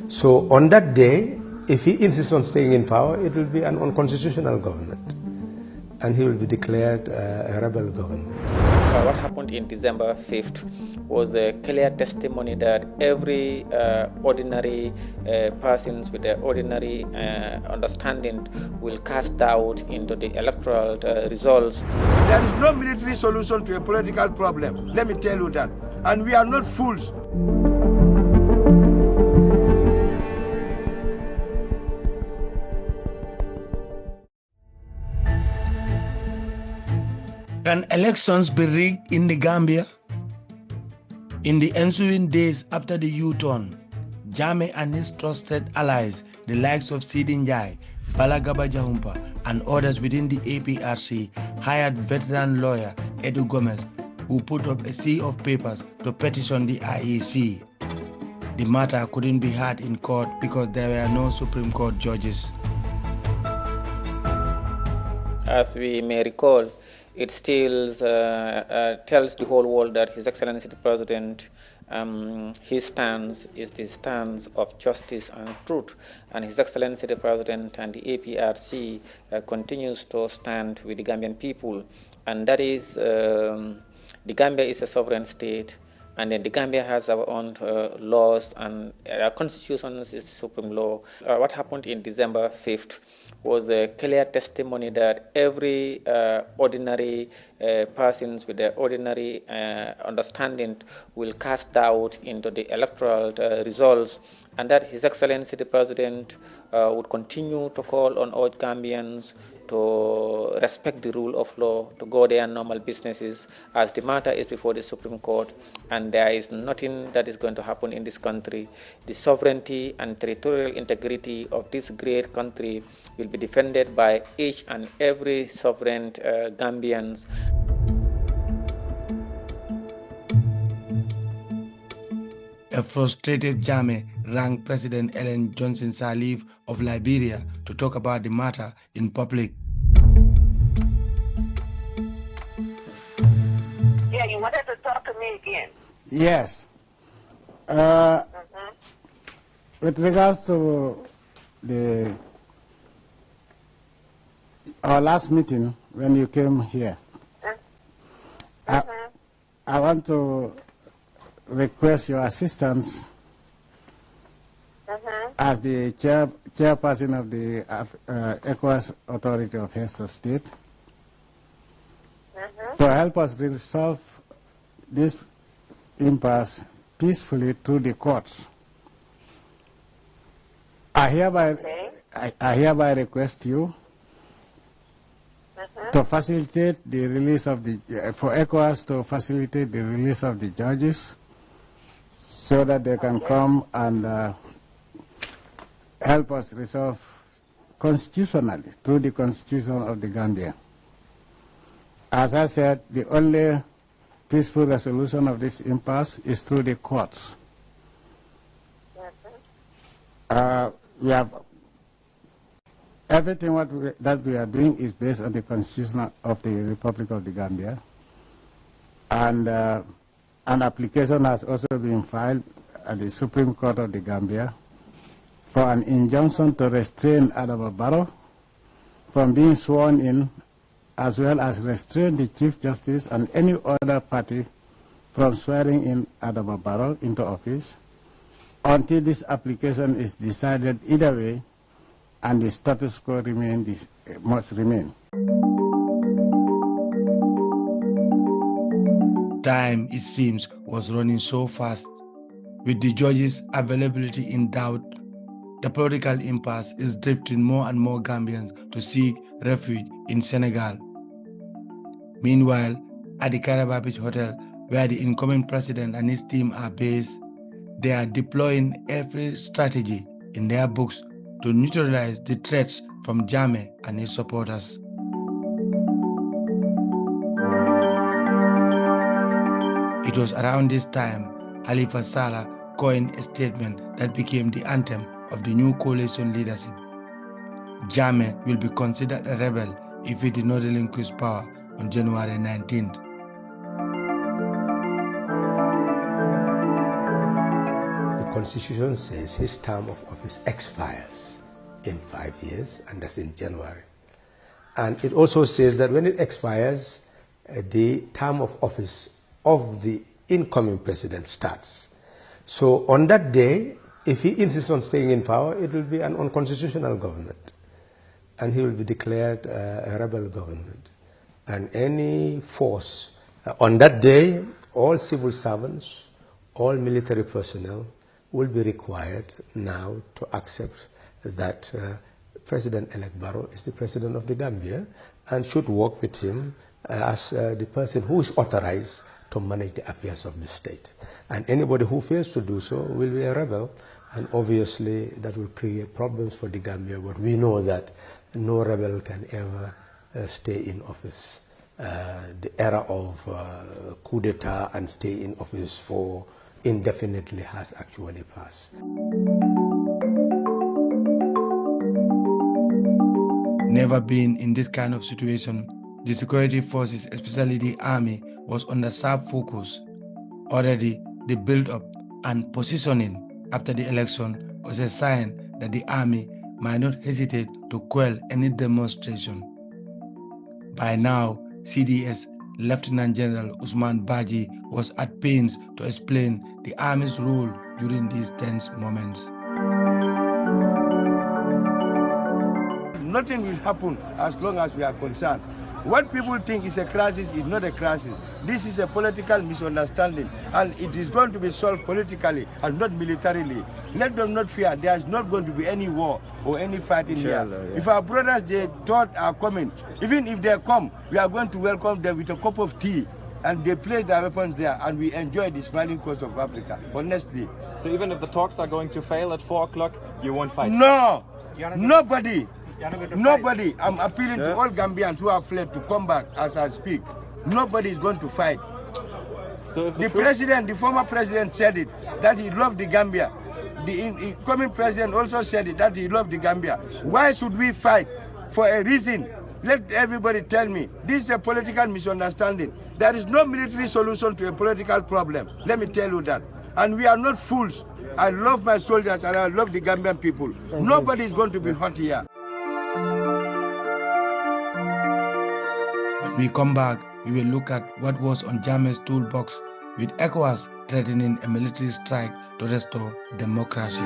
So on that day, if he insists on staying in power, it will be an unconstitutional government, and he will be declared a rebel government. What happened in December 5th was a clear testimony that every ordinary persons with their ordinary understanding will cast doubt into the electoral results. There is no military solution to a political problem, let me tell you that, and we are not fools. Can elections be rigged in the Gambia? In the ensuing days after the U-turn, Jammeh and his trusted allies, the likes of Seedy Njie, Balagaba Jahumpa, and others within the APRC, hired veteran lawyer Edu Gomez, who put up a sea of papers to petition the IEC. The matter couldn't be heard in court because there were no Supreme Court judges. As we may recall, it still tells the whole world that His Excellency the President, his stance is the stance of justice and truth, and His Excellency the President and the APRC continues to stand with the Gambian people, and that is the Gambia is a sovereign state, and then the Gambia has our own laws, and our constitution is the supreme law. What happened in December 5th was a clear testimony that every ordinary persons with their ordinary understanding will cast doubt into the electoral results, and that His Excellency the President would continue to call on all Gambians to respect the rule of law, to go their normal businesses, as the matter is before the Supreme Court, and there is nothing that is going to happen in this country. The sovereignty and territorial integrity of this great country will be defended by each and every sovereign Gambians. A frustrated Jammeh rang President Ellen Johnson Sirleaf of Liberia to talk about the matter in public. Yeah, you wanted to talk to me again. Yes. With regards to our last meeting when you came here, I want to request your assistance as the chairperson of the ECOWAS Authority of Heads of State to help us resolve this impasse peacefully through the courts. I hereby request you to facilitate the release of for ECOWAS to facilitate the release of the judges, so that they can come and help us resolve constitutionally through the Constitution of the Gambia. As I said, the only peaceful resolution of this impasse is through the courts. We have everything that we are doing is based on the Constitution of the Republic of the Gambia, and an application has also been filed at the Supreme Court of the Gambia for an injunction to restrain Adama Barrow from being sworn in, as well as restrain the Chief Justice and any other party from swearing in Adama Barrow into office until this application is decided either way and the status quo must remain. Time, it seems, was running so fast. With the judges' availability in doubt, the political impasse is drifting more and more Gambians to seek refuge in Senegal. Meanwhile, at the Caraba Beach Hotel, where the incoming president and his team are based, they are deploying every strategy in their books to neutralize the threats from Jammeh and his supporters. It was around this time Halifa Sallah coined a statement that became the anthem of the new coalition leadership. Jammeh will be considered a rebel if he did not relinquish power on January 19th. The Constitution says his term of office expires in 5 years, and that's in January. And it also says that when it expires, the term of office of the incoming president starts. So on that day, if he insists on staying in power, it will be an unconstitutional government, and he will be declared a rebel government. And any force, on that day, all civil servants, all military personnel will be required now to accept that President-elect Barrow is the president of the Gambia and should work with him as the person who is authorized to manage the affairs of the state. And anybody who fails to do so will be a rebel, and obviously that will create problems for the Gambia, but we know that no rebel can ever stay in office. The era of coup d'etat and stay in office for indefinitely has actually passed. Never been in this kind of situation, the security forces, especially the army, was under sharp focus. Already, the build-up and positioning after the election was a sign that the army might not hesitate to quell any demonstration. By now, CDS Lieutenant General Usman Baji was at pains to explain the army's role during these tense moments. Nothing will happen as long as we are concerned. What people think is a crisis is not a crisis. This is a political misunderstanding, and it is going to be solved politically and not militarily. Let them not fear. There is not going to be any war or any fighting here. Yeah. If our brothers, they thought are coming, even if they come, we are going to welcome them with a cup of tea, and they place their weapons there, and we enjoy the smiling coast of Africa, honestly. So even if the talks are going to fail at 4 o'clock, you won't fight? No, nobody. Nobody. I'm appealing to all Gambians who have fled to come back as I speak. Nobody is going to fight. So the president, the former president said it, that he loved the Gambia. The incoming president also said it, that he loved the Gambia. Why should we fight? For a reason. Let everybody tell me. This is a political misunderstanding. There is no military solution to a political problem. Let me tell you that. And we are not fools. I love my soldiers and I love the Gambian people. Nobody is going to be hurt here. When we come back, we will look at what was on Jammeh's toolbox, with ECOWAS threatening a military strike to restore democracy.